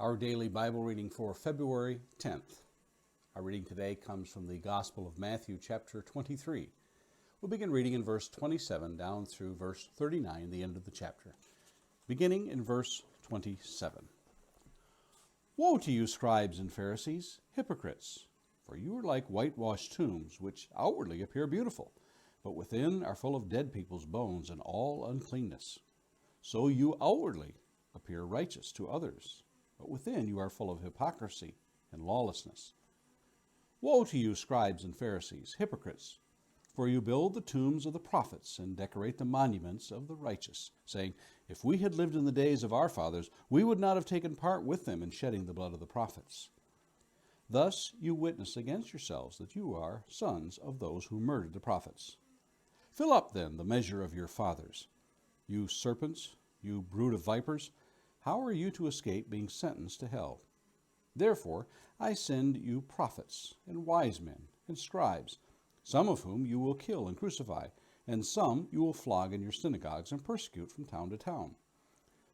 Our daily Bible reading for February 10th. Our reading today comes from the Gospel of Matthew, chapter 23. We'll begin reading in verse 27 down through verse 39, the end of the chapter. Beginning in verse 27. Woe to you, scribes and Pharisees, hypocrites! For you are like whitewashed tombs, which outwardly appear beautiful, but within are full of dead people's bones and all uncleanness. So you outwardly appear righteous to others, but within you are full of hypocrisy and lawlessness. Woe to you, scribes and Pharisees, hypocrites! For you build the tombs of the prophets and decorate the monuments of the righteous, saying, If we had lived in the days of our fathers, we would not have taken part with them in shedding the blood of the prophets. Thus you witness against yourselves that you are sons of those who murdered the prophets. Fill up, then, the measure of your fathers. You serpents, you brood of vipers, how are you to escape being sentenced to hell? Therefore I send you prophets and wise men and scribes, some of whom you will kill and crucify, and some you will flog in your synagogues and persecute from town to town,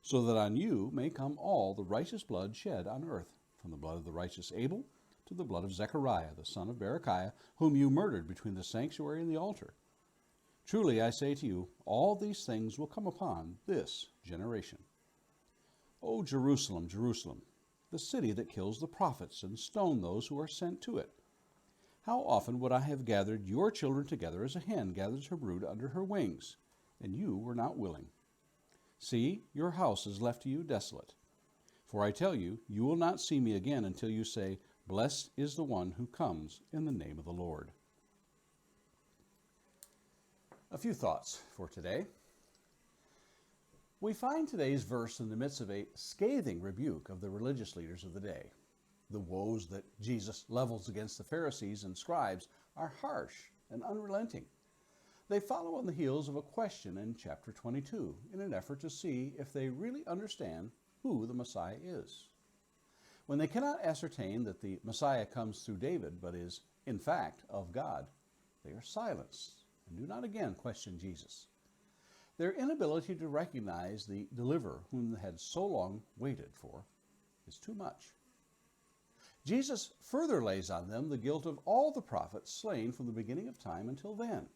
so that on you may come all the righteous blood shed on earth, from the blood of the righteous Abel to the blood of Zechariah, the son of Berechiah, whom you murdered between the sanctuary and the altar. Truly I say to you, all these things will come upon this generation. O Jerusalem, Jerusalem, the city that kills the prophets and stones those who are sent to it. How often would I have gathered your children together as a hen gathers her brood under her wings, and you were not willing. See, your house is left to you desolate. For I tell you, you will not see me again until you say, Blessed is the one who comes in the name of the Lord. A few thoughts for today. We find today's verse in the midst of a scathing rebuke of the religious leaders of the day. The woes that Jesus levels against the Pharisees and scribes are harsh and unrelenting. They follow on the heels of a question in chapter 22 in an effort to see if they really understand who the Messiah is. When they cannot ascertain that the Messiah comes through David but is, in fact, of God, they are silenced and do not again question Jesus. Their inability to recognize the deliverer whom they had so long waited for is too much. Jesus further lays on them the guilt of all the prophets slain from the beginning of time until then.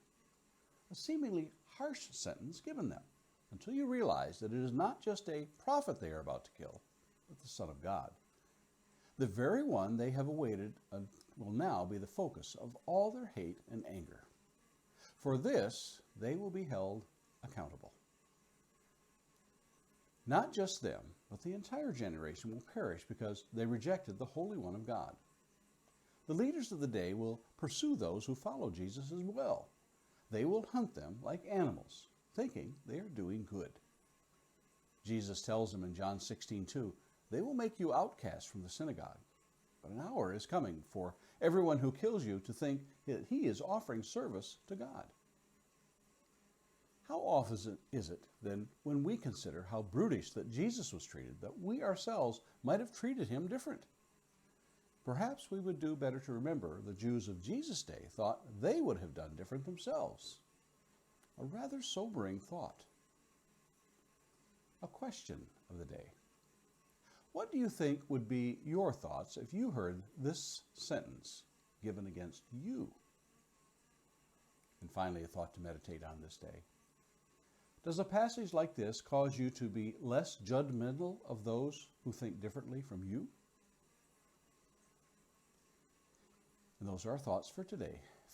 A seemingly harsh sentence given them, until you realize that it is not just a prophet they are about to kill, but the Son of God. The very one they have awaited will now be the focus of all their hate and anger. For this, they will be held accountable. Not just them, but the entire generation will perish because they rejected the Holy One of God. The leaders of the day will pursue those who follow Jesus as well. They will hunt them like animals, thinking they are doing good. Jesus tells them in John 16:2, They will make you outcasts from the synagogue, but an hour is coming for everyone who kills you to think that he is offering service to God. How often is it, then, when we consider how brutish that Jesus was treated, that we ourselves might have treated him different? Perhaps we would do better to remember the Jews of Jesus' day thought they would have done different themselves. A rather sobering thought. A question of the day. What do you think would be your thoughts if you heard this sentence given against you? And finally, a thought to meditate on this day. Does a passage like this cause you to be less judgmental of those who think differently from you? And those are our thoughts for today,